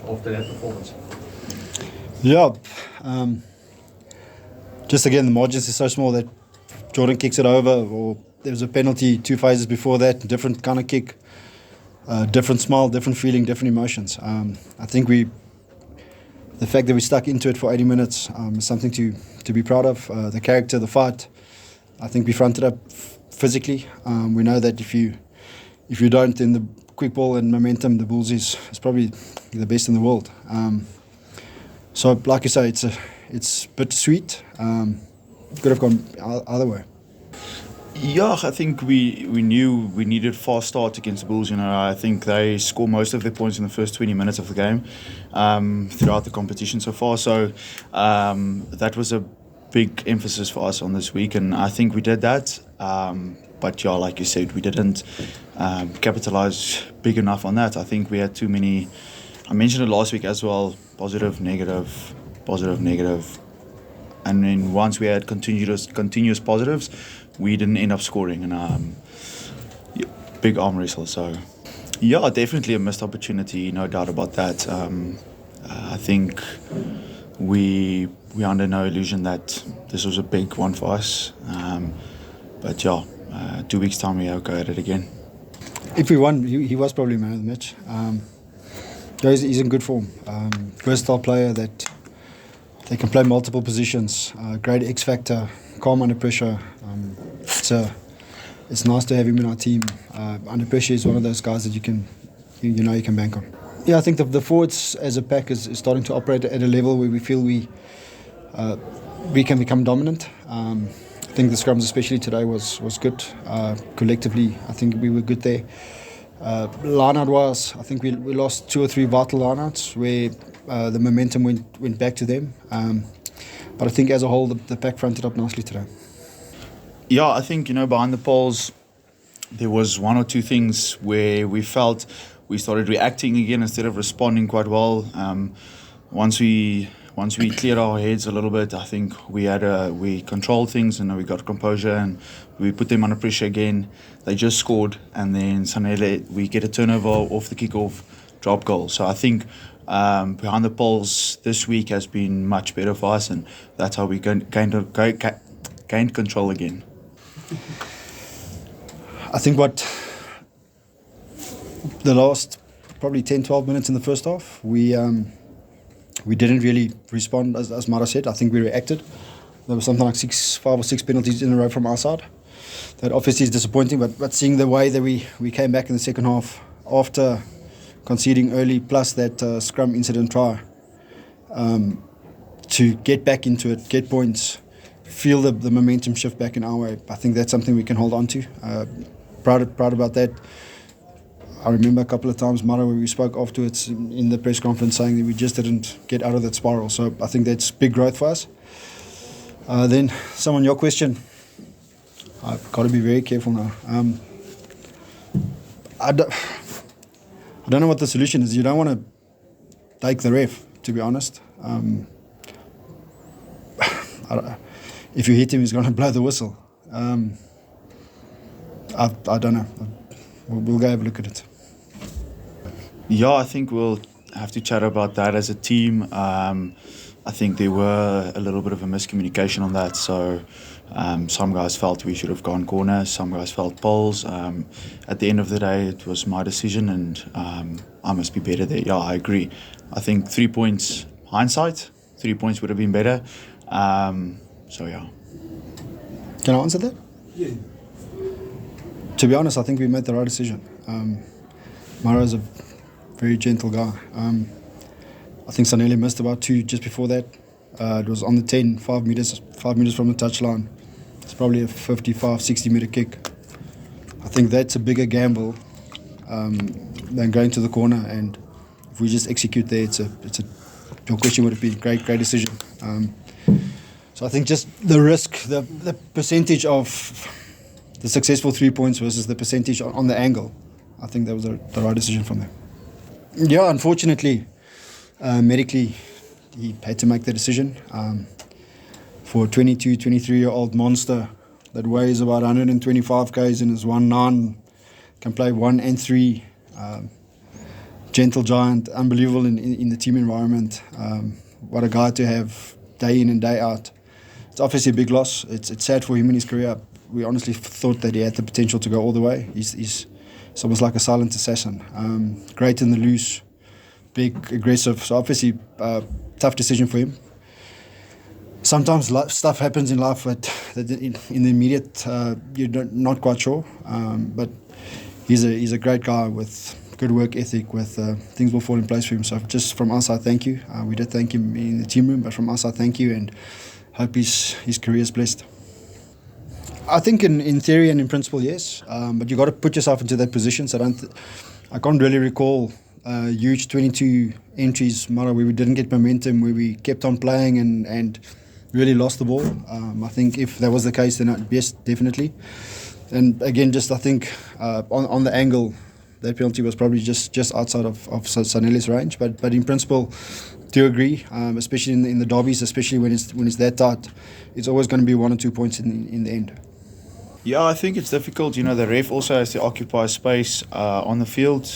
after that performance? Yeah, just again, the margins are so small that Jordan kicks it over, or there was a penalty 2 phases before that, different kind of kick, different smile, different feeling, different emotions. I think the fact that we stuck into it for 80 minutes is something to be proud of. The character, the fight, I think we fronted up physically. We know that if you don't, then the quick ball and momentum, the Bulls is probably the best in the world. So, like you say, it's bittersweet. Could have gone either way. Yeah, I think we knew we needed a fast start against the Bulls. I think they score most of their points in the first 20 minutes of the game throughout the competition so far. So that was a big emphasis for us on this week, and I think we did that. But yeah, like you said, we didn't capitalize big enough on that. I think we had too many. I mentioned it last week as well. Positive, negative, positive, negative. And then once we had continuous positives, we didn't end up scoring. And big arm wrestle. So, yeah, definitely a missed opportunity, no doubt about that. I think we under no illusion that this was a big one for us. But yeah, 2 weeks' time we'll go at it again. If we won, he was probably man of the match. He's in good form. Versatile player that they can play multiple positions. Great X factor, calm under pressure. It's nice to have him in our team. Under pressure is one of those guys that you can bank on. Yeah, I think the forwards as a pack is starting to operate at a level where we feel we can become dominant. I think the scrums, especially today, was good. Collectively, I think we were good there. Line-out wise, I think we lost 2 or 3 vital line-outs where the momentum went back to them. But I think as a whole, the pack fronted up nicely today. Yeah, I think, behind the poles, there was 1 or 2 things where we felt we started reacting again instead of responding quite well. Once we cleared our heads a little bit, I think we controlled things and we got composure and we put them under pressure again. They just scored, and then suddenly we get a turnover off the kickoff, drop goal. So I think behind the poles this week has been much better for us, and that's how we gained control again. I think what the last probably 10-12 minutes in the first half, we didn't really respond, as Mara said. I think we reacted. There was something like 5 or 6 penalties in a row from our side. That obviously is disappointing, but seeing the way that we came back in the second half after conceding early, plus that scrum incident try, to get back into it, get points, feel the momentum shift back in our way, I think that's something we can hold on to. Proud about that. I remember a couple of times, Mara, where we spoke afterwards in the press conference saying that we just didn't get out of that spiral. So I think that's big growth for us. Then, on your question, I've got to be very careful now. I don't know what the solution is. You don't want to take the ref, to be honest. If you hit him, he's going to blow the whistle. I don't know. We'll go have a look at it. Yeah, I think we'll have to chat about that as a team. I think there were a little bit of a miscommunication on that. So some guys felt we should have gone corner. Some guys felt poles. At the end of the day, it was my decision, and I must be better there. Yeah, I agree. I think 3 points, hindsight, 3 points would have been better. So, yeah. Can I answer that? Yeah. To be honest, I think we made the right decision. Mara is a very gentle guy. I think Sanele missed about 2 just before that. It was on the 10, 5 meters from the touchline. It's probably a 55, 60 meter kick. I think that's a bigger gamble than going to the corner. And if we just execute there, your question would have been great decision. So I think just the risk, the percentage of the successful 3 points versus the percentage on the angle, I think that was the right decision from them. Yeah, unfortunately, medically, he had to make the decision. For a 22, 23-year-old monster that weighs about 125 kgs and is 1'9", can play 1 and 3, gentle giant, unbelievable in the team environment. What a guy to have day in and day out. It's obviously a big loss. It's sad for him in his career. We honestly thought that he had the potential to go all the way. He's almost like a silent assassin. Great in the loose, big, aggressive. So obviously, tough decision for him. Sometimes stuff happens in life that in the immediate you're not quite sure. But he's a great guy with good work ethic. With things will fall in place for him. So just from us, I thank you. We did thank him in the team room, but from us, I thank you and hope his career is blessed. I think in theory and in principle, yes. But you got to put yourself into that position. So I can't really recall huge 22 entries, Mara, where we didn't get momentum, where we kept on playing and really lost the ball. I think if that was the case, then yes, definitely. And again, just I think on the angle, that penalty was probably just outside of Sanelli's range. But in principle, do agree, especially in the derbies, especially when it's that tight, it's always going to be 1 or 2 points in the end. Yeah, I think it's difficult. The ref also has to occupy space on the field.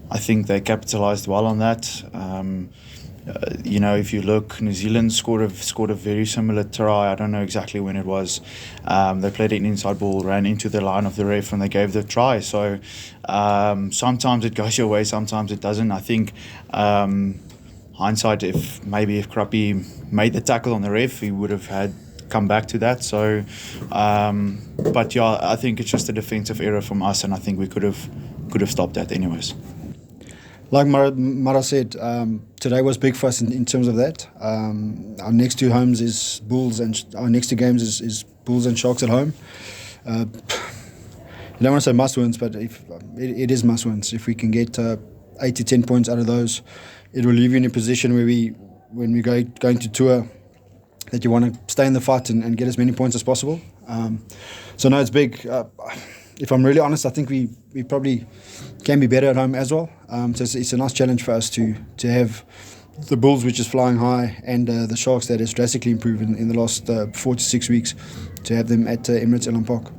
I think they capitalised well on that. If you look, New Zealand scored a very similar try. I don't know exactly when it was. They played an inside ball, ran into the line of the ref, and they gave the try. So sometimes it goes your way, sometimes it doesn't. I think hindsight, if Krappy made the tackle on the ref, he would have come back to that. So, but yeah, I think it's just a defensive error from us, and I think we could have stopped that anyways. Like Mara said, today was big for us in terms of that. Our next two homes is Bulls, and our next two games is Bulls and Sharks at home. I don't want to say must-wins, but it is must-wins. If we can get 8 to 10 points out of those, it will leave you in a position where when we going to tour, that you want to stay in the fight and get as many points as possible. So no, it's big. If I'm really honest, I think we probably can be better at home as well. So it's a nice challenge for us to have the Bulls, which is flying high, and the Sharks that has drastically improved in the last 4 to 6 weeks, to have them at Emirates Lions Park.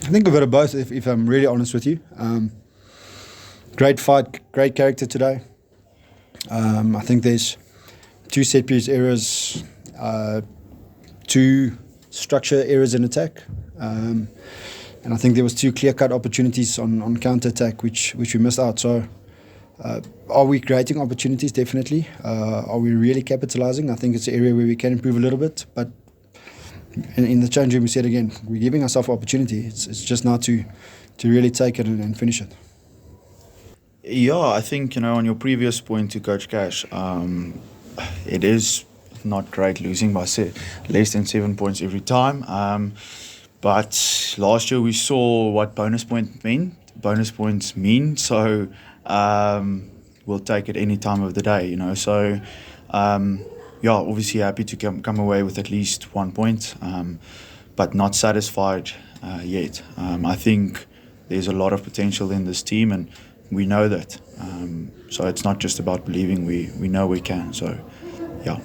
I think a bit of both, if I'm really honest with you. Great fight, great character today. I think there's 2 set piece errors, 2 structure errors in attack. And I think there was 2 clear-cut opportunities on counter-attack which we missed out. So are we creating opportunities? Definitely. Are we really capitalising? I think it's an area where we can improve a little bit. But in the change room, we said again, we're giving ourselves opportunity. It's just now to really take it and finish it. Yeah, I think, on your previous point to Coach Cash, it is not great losing by less than 7 points every time. But last year we saw what bonus points mean. So we'll take it any time of the day, So obviously happy to come away with at least 1 point, but not satisfied yet. I think there's a lot of potential in this team, and we know that. So it's not just about believing. We know we can. So yeah.